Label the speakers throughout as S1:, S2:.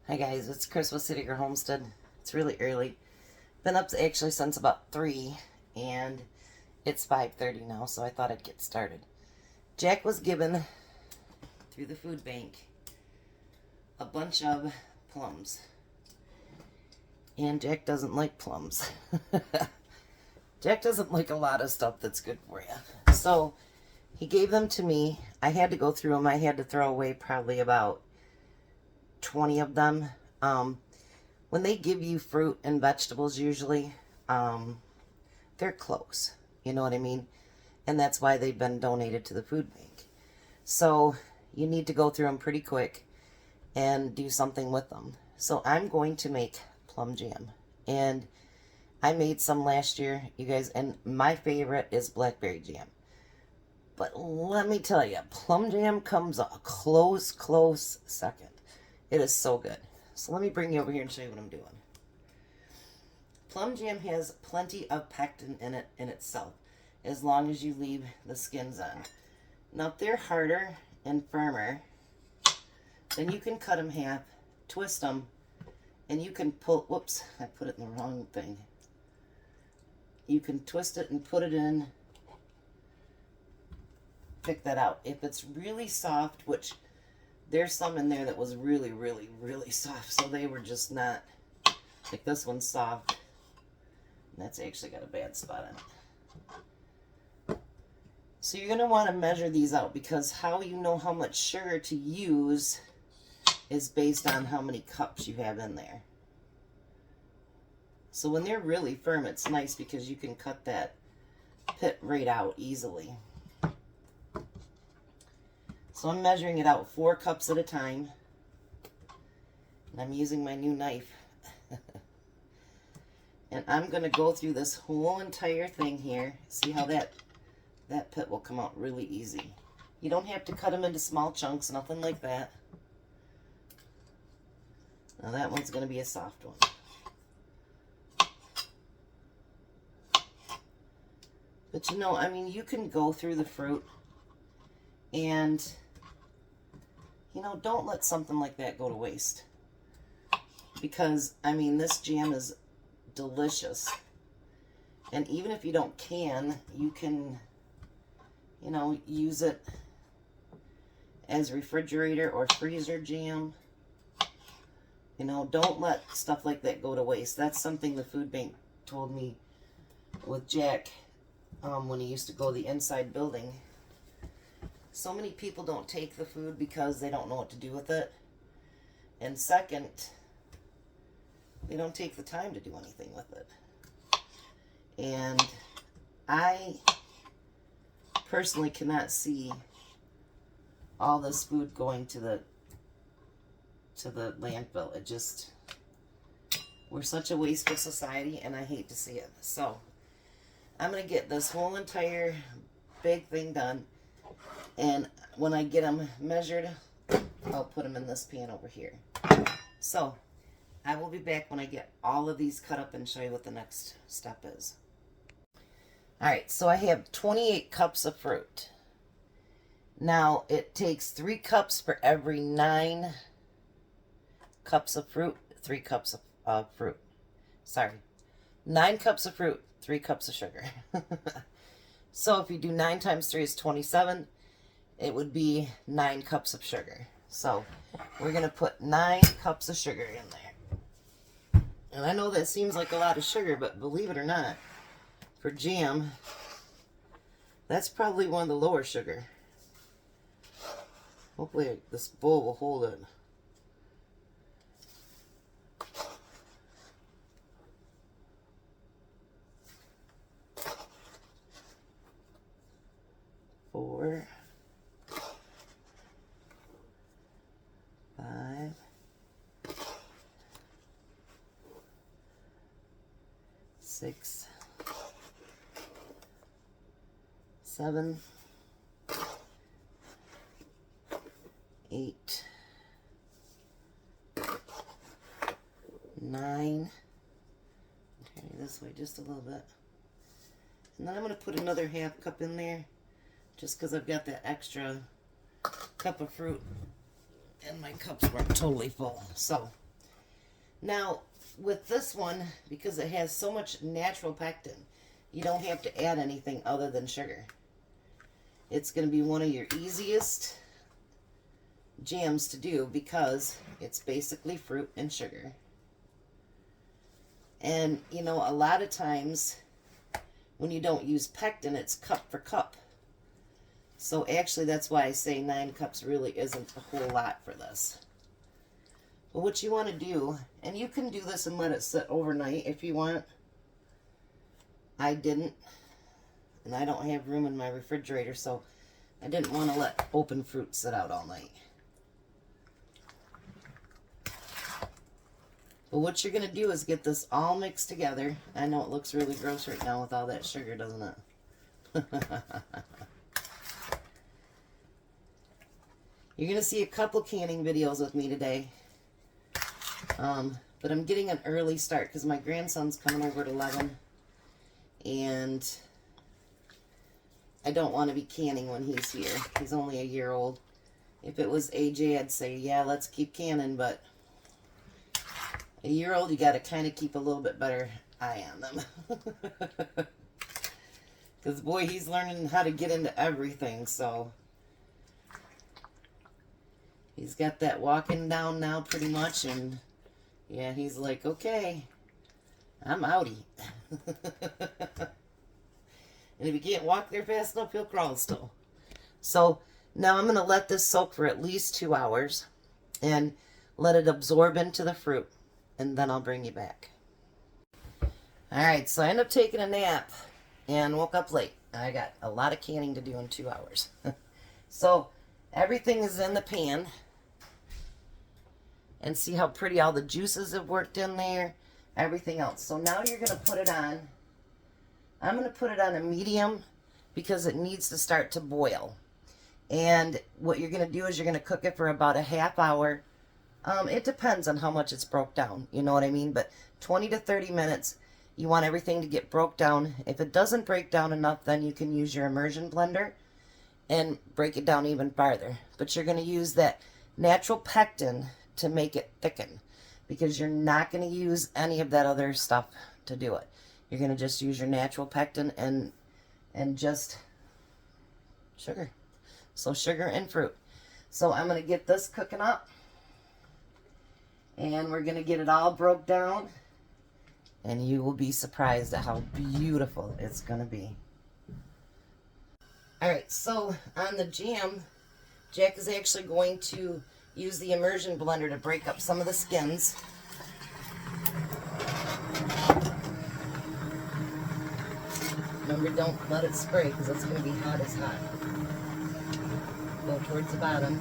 S1: Hi guys, it's Chris with City Girl Homestead. It's really early. Been up actually since about 3 and it's 5:30 now, so I thought I'd get started. Jack was given through the food bank a bunch of plums. And Jack doesn't like plums. Jack doesn't like a lot of stuff that's good for you. So he gave them to me. I had to go through them. I had to throw away probably about 20 of them. When they give you fruit and vegetables, usually, they're close. You know what I mean? And that's why they've been donated to the food bank. So you need to go through them pretty quick and do something with them. So I'm going to make plum jam. And I made some last year, you guys, and my favorite is blackberry jam. But let me tell you, plum jam comes a close second. It is so good. So let me bring you over here and show you what I'm doing. Plum jam has plenty of pectin in it in itself, as long as you leave the skins on. Now if they're harder and firmer, then you can cut them half, twist them, and you can pull, whoops, I put it in the wrong thing. You can twist it and put it in, pick that out. If it's really soft, which there's some in there that was really soft, so they were just not, like this one's soft, and that's actually got a bad spot on it. So you're going to want to measure these out, because how you know how much sugar to use is based on how many cups you have in there. So when they're really firm, it's nice because you can cut that pit right out easily. So I'm measuring it out 4 cups at a time. And I'm using my new knife. And I'm going to go through this whole entire thing here. See how that pit will come out really easy. You don't have to cut them into small chunks, nothing like that. Now that one's going to be a soft one. But you know, I mean, you can go through the fruit and, you know, don't let something like that go to waste. Because, I mean, this jam is delicious. And even if you don't can, you can, you know, use it as refrigerator or freezer jam. You know, don't let stuff like that go to waste. That's something the food bank told me with Jack when he used to go the inside building. So many people don't take the food because they don't know what to do with it. And second, they don't take the time to do anything with it. And I personally cannot see all this food going to the landfill. It just, we're such a wasteful society, and I hate to see it. So I'm going to get this whole entire big thing done. And when I get them measured, I'll put them in this pan over here. So I will be back when I get all of these cut up and show you what the next step is. Alright, so I have 28 cups of fruit. Now it takes 3 cups for every 9 cups of fruit, 3 cups of fruit. Sorry. 9 cups of fruit, 3 cups of sugar. So if you do 9 times 3 is 27. It would be 9 cups of sugar. So we're going to put 9 cups of sugar in there. And I know that seems like a lot of sugar, but believe it or not, for jam, that's probably one of the lower sugar. Hopefully this bowl will hold it. Four, 5, 6, 7, 8, 9. Okay, this way just a little bit. And then I'm going to put another half cup in there, just because I've got that extra cup of fruit and my cups weren't totally full. So Now, with this one, because it has so much natural pectin, you don't have to add anything other than sugar. It's going to be one of your easiest jams to do because it's basically fruit and sugar. And, you know, a lot of times when you don't use pectin, it's cup for cup. So actually that's why I say 9 cups really isn't a whole lot for this. But what you want to do, and you can do this and let it sit overnight if you want. I didn't, and I don't have room in my refrigerator, so I didn't want to let open fruit sit out all night. But what you're going to do is get this all mixed together. I know it looks really gross right now with all that sugar, doesn't it? You're going to see a couple canning videos with me today. But I'm getting an early start because my grandson's coming over at 11. And I don't want to be canning when he's here. He's only a year old. If it was AJ, I'd say, yeah, let's keep canning. But a year old, you got to kind of keep a little bit better eye on them. Because, boy, he's learning how to get into everything, so he's got that walking down now pretty much, and yeah, he's like, okay, I'm outie. And if he can't walk there fast enough, he'll crawl still. So now I'm going to let this soak for at least 2 hours and let it absorb into the fruit, and then I'll bring you back. Alright, so I ended up taking a nap and woke up late. I got a lot of canning to do in 2 hours. So everything is in the pan. And see how pretty all the juices have worked in there, everything else. So now you're going to put it on. I'm going to put it on a medium because it needs to start to boil. And what you're going to do is you're going to cook it for about a half hour. It depends on how much it's broke down, you know what I mean? But 20 to 30 minutes, you want everything to get broke down. If it doesn't break down enough, then you can use your immersion blender and break it down even farther. But you're going to use that natural pectin to make it thicken, because you're not going to use any of that other stuff to do it. You're going to just use your natural pectin and just sugar. So sugar and fruit. So I'm going to get this cooking up, and we're going to get it all broke down, and you will be surprised at how beautiful it's going to be. Alright, so on the jam, Jack is actually going to use the immersion blender to break up some of the skins. Remember, don't let it spray because it's going to be hot as hot. Go towards the bottom.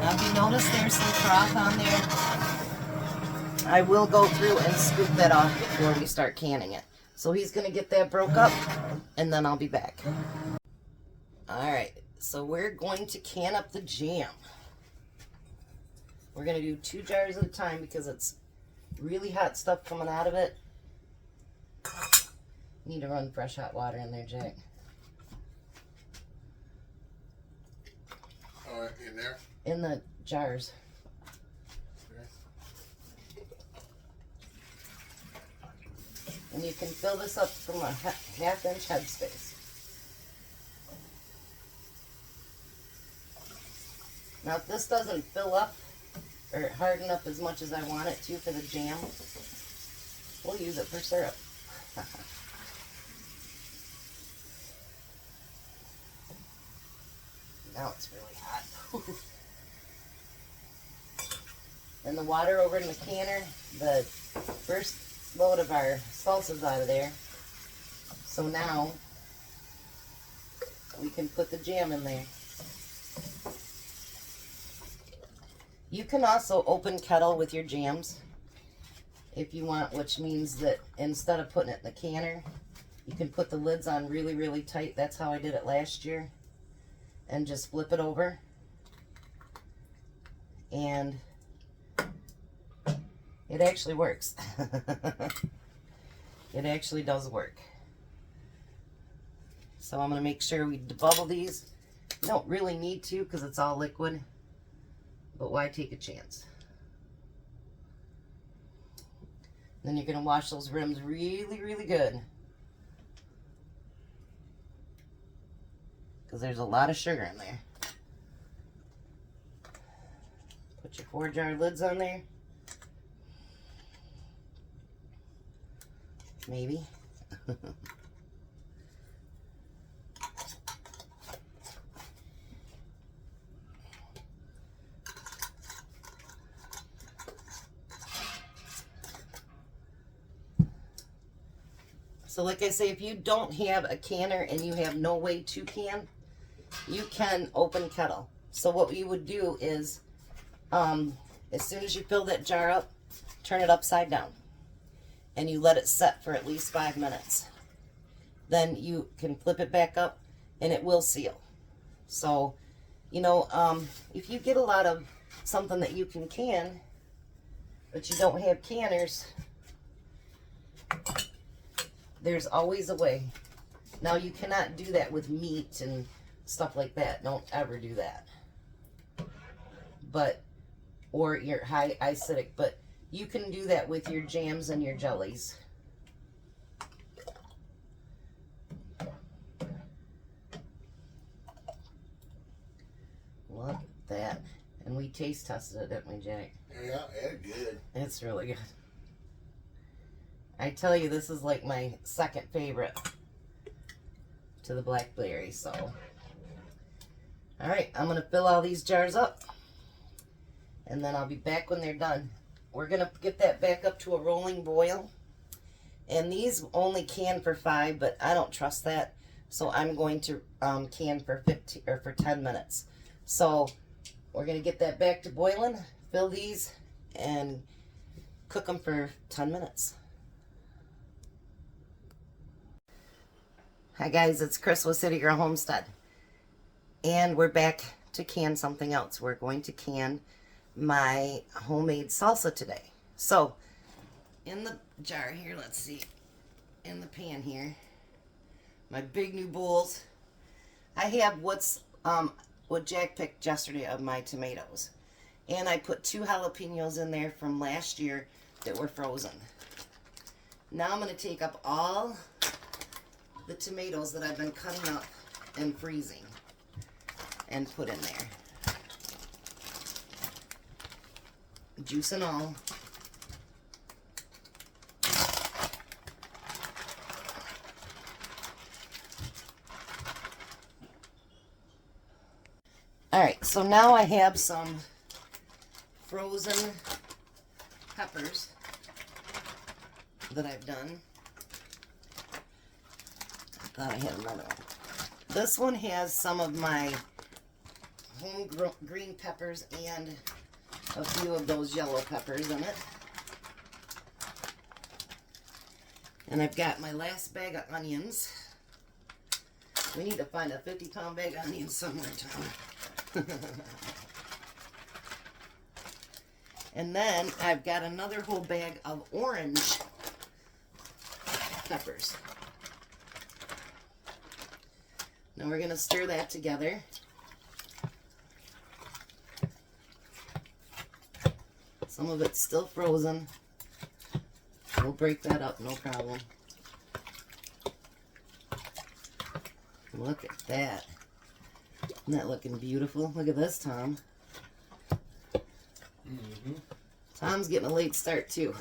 S1: Now if you notice there's some froth on there, I will go through and scoop that off before we start canning it. So he's going to get that broke up, and then I'll be back. Alright, so we're going to can up the jam. We're going to do 2 jars at a time because it's really hot stuff coming out of it. Need to run fresh hot water in there, Jack.
S2: Oh, in there?
S1: In the jars. And you can fill this up from a half-inch headspace. Now, if this doesn't fill up or harden up as much as I want it to for the jam, we'll use it for syrup. Now it's really hot. And the water over in the canner, the first load of our salsa's out of there. So now we can put the jam in there. You can also open kettle with your jams if you want, which means that instead of putting it in the canner, you can put the lids on really, really tight. That's how I did it last year. And just flip it over. And it actually works. It actually does work. So I'm going to make sure we debubble these You don't really need to because it's all liquid, but why take a chance? Then you're going to wash those rims really, really good, because there's a lot of sugar in there. Put your 4-jar lids on there. Maybe. So like I say, if you don't have a canner and you have no way to can, you can open kettle. So what you would do is, as soon as you fill that jar up, turn it upside down. And you let it set for at least 5 minutes. Then you can flip it back up and it will seal. So, you know, if you get a lot of something that you can, but you don't have canners, there's always a way. Now, you cannot do that with meat and stuff like that. Don't ever do that. But, or your high acidic, but you can do that with your jams and your jellies. Look at that. And we taste tested it, didn't we, Jack?
S2: Yeah, it's good.
S1: It's really good. I tell you, this is like my second favorite to the blackberry, so. Alright, I'm going to fill all these jars up. And then I'll be back when they're done. We're going to get that back up to a rolling boil. And these only can for 5, but I don't trust that. So I'm going to can for 15 or for 10 minutes. So we're going to get that back to boiling, fill these, and cook them for 10 minutes. Hi guys, it's Chris with City Girl Homestead. And we're back to can something else. We're going to can my homemade salsa today. So, in the jar here, let's see, in the pan here, my big new bowls, I have what Jack picked yesterday of my tomatoes. And I put 2 jalapenos in there from last year that were frozen. Now I'm going to take up all the tomatoes that I've been cutting up and freezing and put in there. Juice and all. Alright, so now I have some frozen peppers that I've done. I thought I had another one. This one has some of my home green peppers and a few of those yellow peppers in it. And I've got my last bag of onions. We need to find a 50-pound bag of onions somewhere, Tom. And then I've got another whole bag of orange peppers. Now we're going to stir that together. Some of it's still frozen. We'll break that up, no problem. Look at that. Isn't that looking beautiful? Look at this, Tom. Mm-hmm. Tom's getting a late start, too.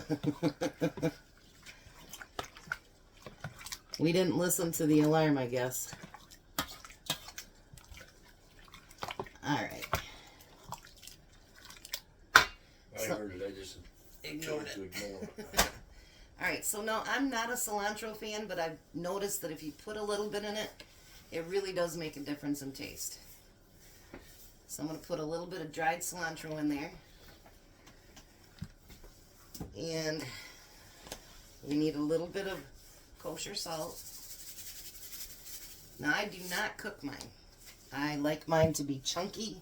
S1: We didn't listen to the alarm, I guess. Alright.
S2: I heard it, I just
S1: ignored it. Alright, so now I'm not a cilantro fan, but I've noticed that if you put a little bit in it, it really does make a difference in taste. So I'm going to put a little bit of dried cilantro in there. And we need a little bit of kosher salt. Now I do not cook mine. I like mine to be chunky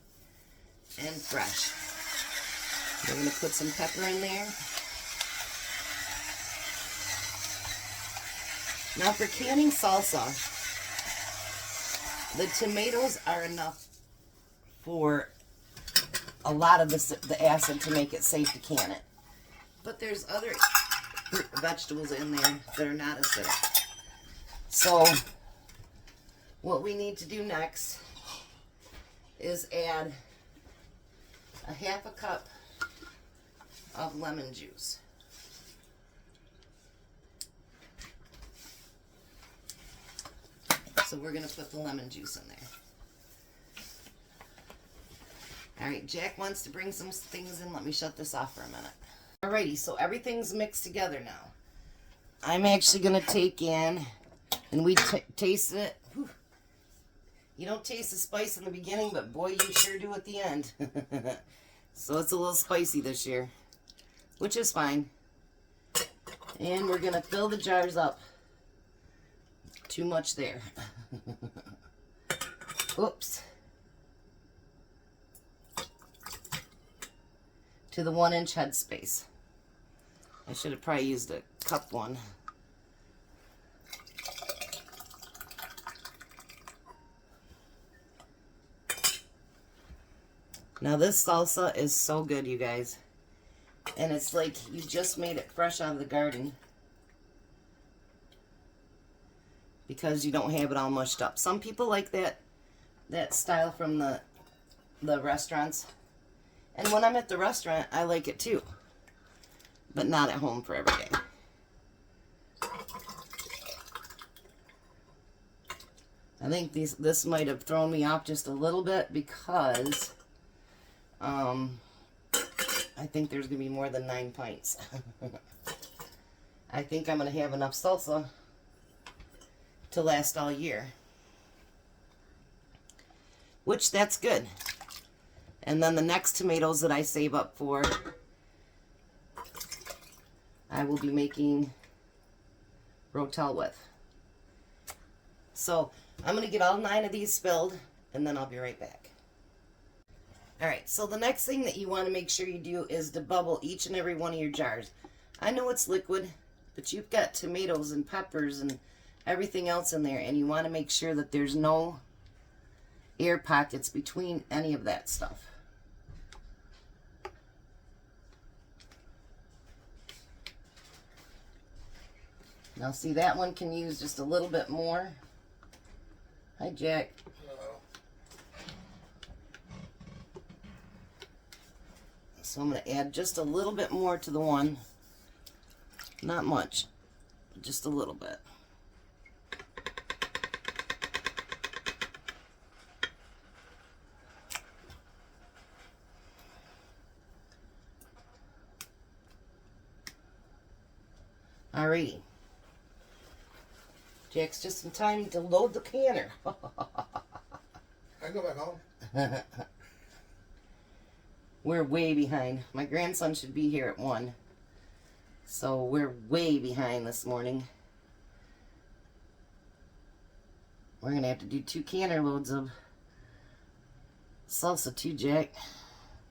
S1: and fresh. We're going to put some pepper in there. Now for canning salsa, the tomatoes are enough for a lot of the acid to make it safe to can it. But there's other vegetables in there that are not acidic. So what we need to do next is add a half a cup of lemon juice. So we're going to put the lemon juice in there. Alright, Jack wants to bring some things in. Let me shut this off for a minute. Alrighty, so everything's mixed together now. I'm actually going to take in, and we taste it. Whew. You don't taste the spice in the beginning, but boy, you sure do at the end. So it's a little spicy this year, which is fine. And we're going to fill the jars up. Too much there. Oops. To the 1-inch head space. I should have probably used a cup one. Now this salsa is so good, you guys. And it's like you just made it fresh out of the garden. Because you don't have it all mushed up. Some people like that style from the restaurants. And when I'm at the restaurant, I like it too. But not at home for every day. I think this might have thrown me off just a little bit because I think there's going to be more than 9 pints. I think I'm going to have enough salsa to last all year. Which, that's good. And then the next tomatoes that I save up for, I will be making rotel with. So I'm going to get all 9 of these filled, and then I'll be right back. Alright, so the next thing that you want to make sure you do is to bubble each and every one of your jars. I know it's liquid, but you've got tomatoes and peppers and everything else in there, and you want to make sure that there's no air pockets between any of that stuff. Now see, that one can use just a little bit more. Hi, Jack.
S2: Hello.
S1: So I'm going to add just a little bit more to the one. Not much, just a little bit. Alrighty. Jack's just in time to load the canner.
S2: I can go back home.
S1: We're way behind. My grandson should be here at 1. So we're way behind this morning. We're going to have to do 2 canner loads of salsa too, Jack.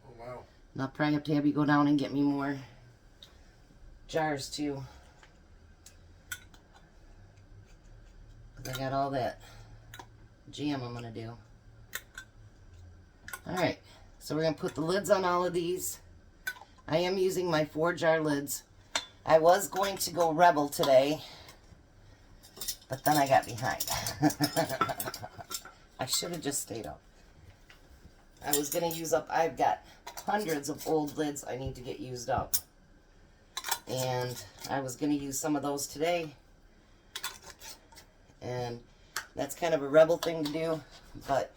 S2: Oh, wow.
S1: And I'll probably have you go down and get me more jars too. I got all that jam I'm going to do. Alright, so we're going to put the lids on all of these. I am using my 4-jar lids. I was going to go Rebel today, but then I got behind. I should have just stayed up. I was going to use up, I've got hundreds of old lids I need to get used up. And I was going to use some of those today. And that's kind of a rebel thing to do, but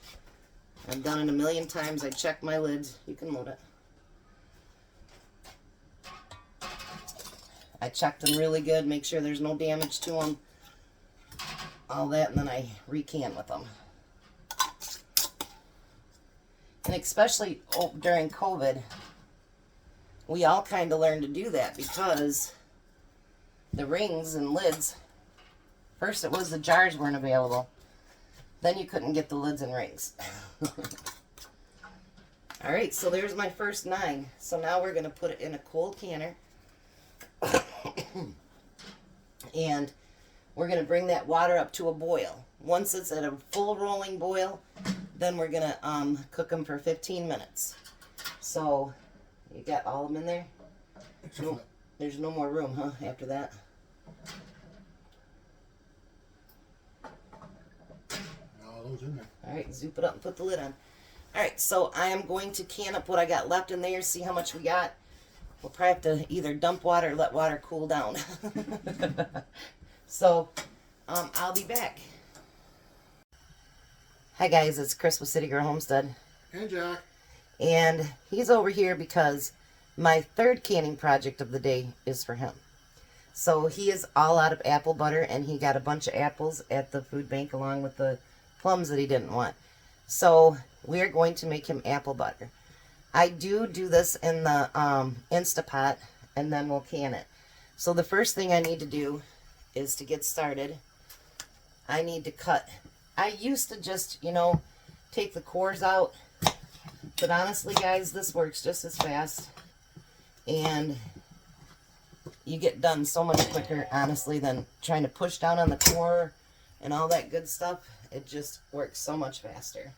S1: I've done it a million times. I check my lids. You can load it. I check them really good, make sure there's no damage to them. All that, and then I recant with them. And especially during COVID, we all kind of learned to do that because the rings and lids, first it was the jars weren't available. Then you couldn't get the lids and rings. Alright, so there's my first 9. So now we're going to put it in a cold canner. And we're going to bring that water up to a boil. Once it's at a full rolling boil, Then we're gonna cook them for 15 minutes. So you got all of them in there? No, there's no more room, huh, after that?
S2: All those in there.
S1: Alright, zoop it up and put the lid on. Alright, so I am going to can up what I got left in there, see how much we got. We'll probably have to either dump water or let water cool down. So, I'll be back. Hi guys, it's Chris with City Girl Homestead.
S2: And Jack.
S1: And he's over here because my third canning project of the day is for him. So he is all out of apple butter, and he got a bunch of apples at the food bank along with the plums that he didn't want. So we're going to make him apple butter. I do this in the Instapot, and then we'll can it. So the first thing I need to do is to get started, I need to cut. I used to just, you know, take the cores out, but honestly guys, this works just as fast, and you get done so much quicker, honestly, than trying to push down on the core and all that good stuff. It just works so much faster.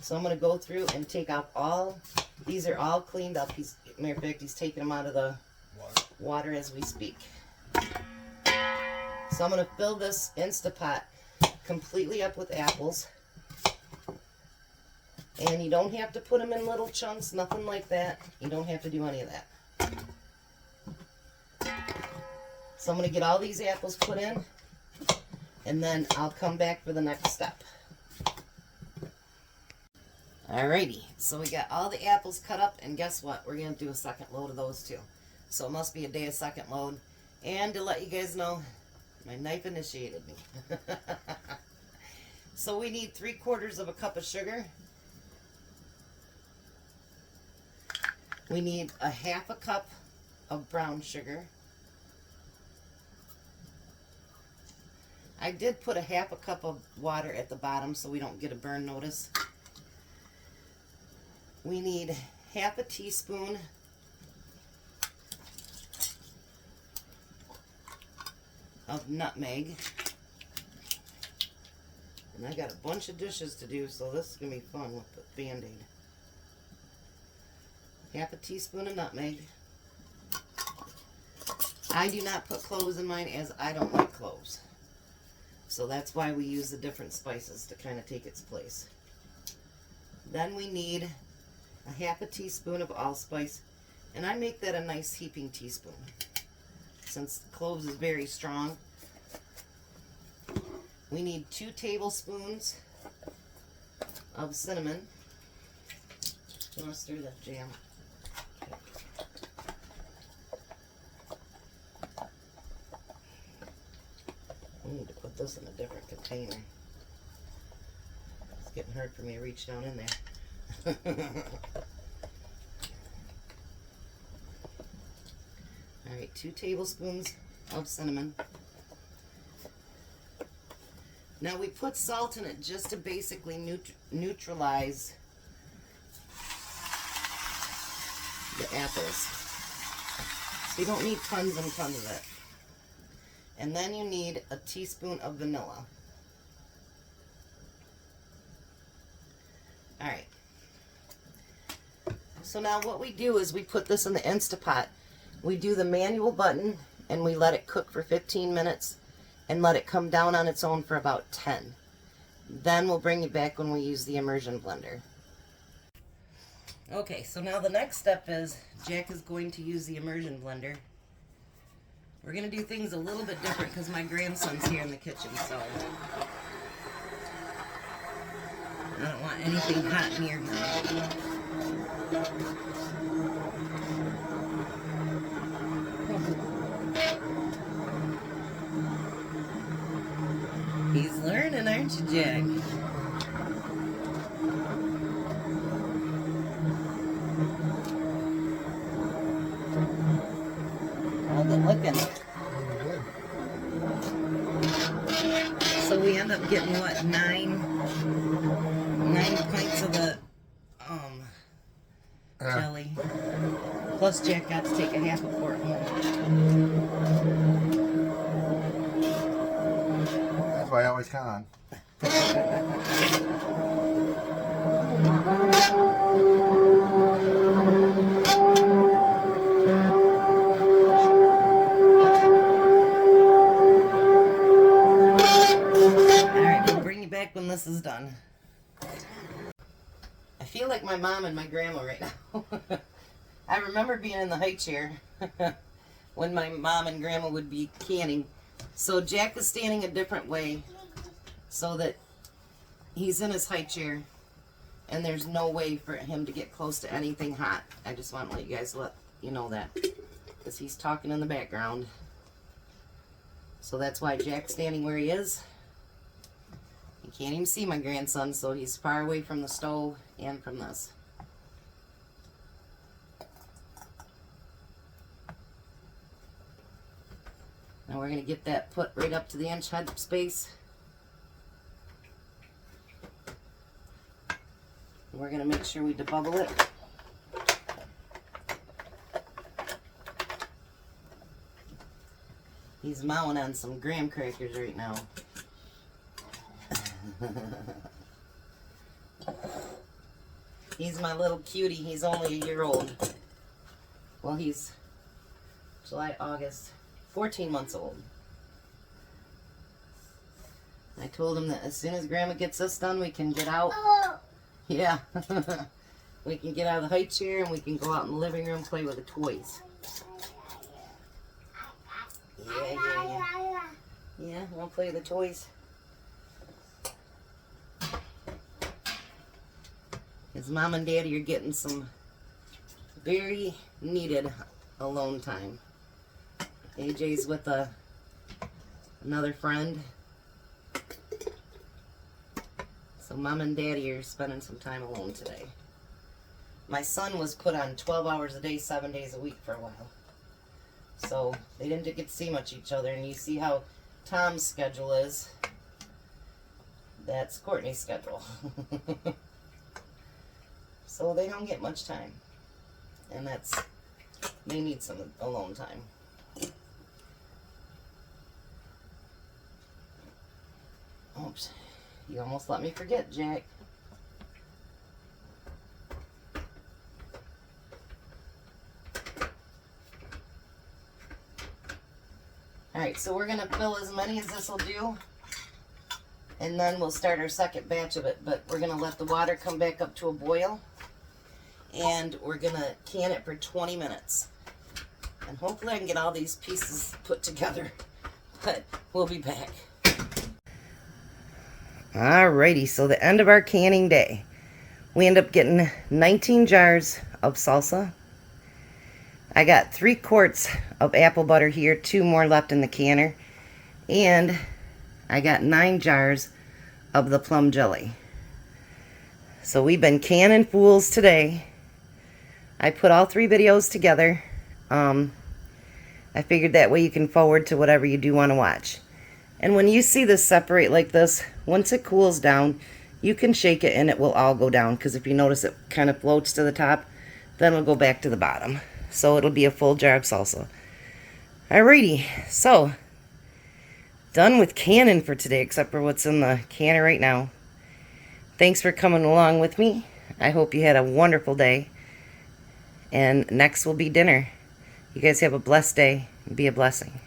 S1: So I'm going to go through and take off all, these are all cleaned up. Matter of fact, he's taking them out of the water as we speak. So I'm going to fill this Instapot completely up with apples. And you don't have to put them in little chunks, nothing like that. You don't have to do any of that. So I'm going to get all these apples put in, and then I'll come back for the next step. Alrighty, so we got all the apples cut up, and guess what? We're going to do a second load of those too. So it must be a day of second load. And to let you guys know, my knife initiated me. So we need 3/4 of a cup of sugar. We need a 1/2 cup of brown sugar. I did put a 1/2 cup of water at the bottom so we don't get a burn notice. We need 1/2 teaspoon of nutmeg. And I got a bunch of dishes to do, so this is going to be fun with the Band-Aid. 1/2 teaspoon of nutmeg. I do not put cloves in mine, as I don't like cloves. So that's why we use the different spices to kind of take its place. Then we need a 1/2 teaspoon of allspice. And I make that a nice heaping teaspoon, since cloves is very strong. We need 2 tablespoons of cinnamon. You want to stir that jam? I need to put this in a different container. It's getting hard for me to reach down in there. Alright, 2 tablespoons of cinnamon. Now we put salt in it just to basically neutralize the apples. So you don't need tons and tons of it. And then you need a teaspoon of vanilla. Alright. So now what we do is we put this in the Instapot. We do the manual button and we let it cook for 15 minutes and let it come down on its own for about 10. Then we'll bring it back when we use the immersion blender. Okay, so now the next step is Jack is going to use the immersion blender. We're going to do things a little bit different because my grandson's here in the kitchen, so I don't want anything hot near him. He's learning, aren't you, Jack? How's it looking? So we end up getting what, 9 pints of the jelly. Plus Jack got to take a 1/2 quart home.
S2: That's why I always count on.
S1: I feel like my mom and my grandma right now. I remember being in the high chair when my mom and grandma would be canning. So Jack is standing a different way so that he's in his high chair and there's no way for him to get close to anything hot. I just want to let you guys know that because he's talking in the background. So that's why Jack's standing where he is. You can't even see my grandson, so he's far away from the stove and from this. Now we're going to get that put right up to the inch head space. We're going to make sure we debubble it. He's mowing on some graham crackers right now. He's my little cutie. He's only a year old. Well, he's July, August, 14 months old. I told him that as soon as Grandma gets this done, we can get out. Yeah. We can get out of the high chair and we can go out in the living room and play with the toys. Yeah. Yeah, we'll play with the toys. His mom and daddy are getting some very needed alone time. AJ's with another friend. So mom and daddy are spending some time alone today. My son was put on 12 hours a day, 7 days a week for a while. So they didn't get to see much each other. And you see how Tom's schedule is. That's Courtney's schedule. So they don't get much time. And they need some alone time. Oops. You almost let me forget, Jack. Alright, so we're going to fill as many as this will do. And then we'll start our second batch of it. But we're going to let the water come back up to a boil. And we're going to can it for 20 minutes. And hopefully I can get all these pieces put together. But we'll be back. Alrighty, so the end of our canning day. We end up getting 19 jars of salsa. I got 3 quarts of apple butter here, 2 more left in the canner. And I got 9 jars of the plum jelly. So we've been canning fools today. I put all 3 videos together. I figured that way you can forward to whatever you do want to watch. And when you see this separate like this, once it cools down, you can shake it and it will all go down. Because if you notice it kind of floats to the top, then it'll go back to the bottom. So it'll be a full jar of salsa. Alrighty, so done with canning for today, except for what's in the canner right now. Thanks for coming along with me. I hope you had a wonderful day. And next will be dinner. You guys have a blessed day and be a blessing.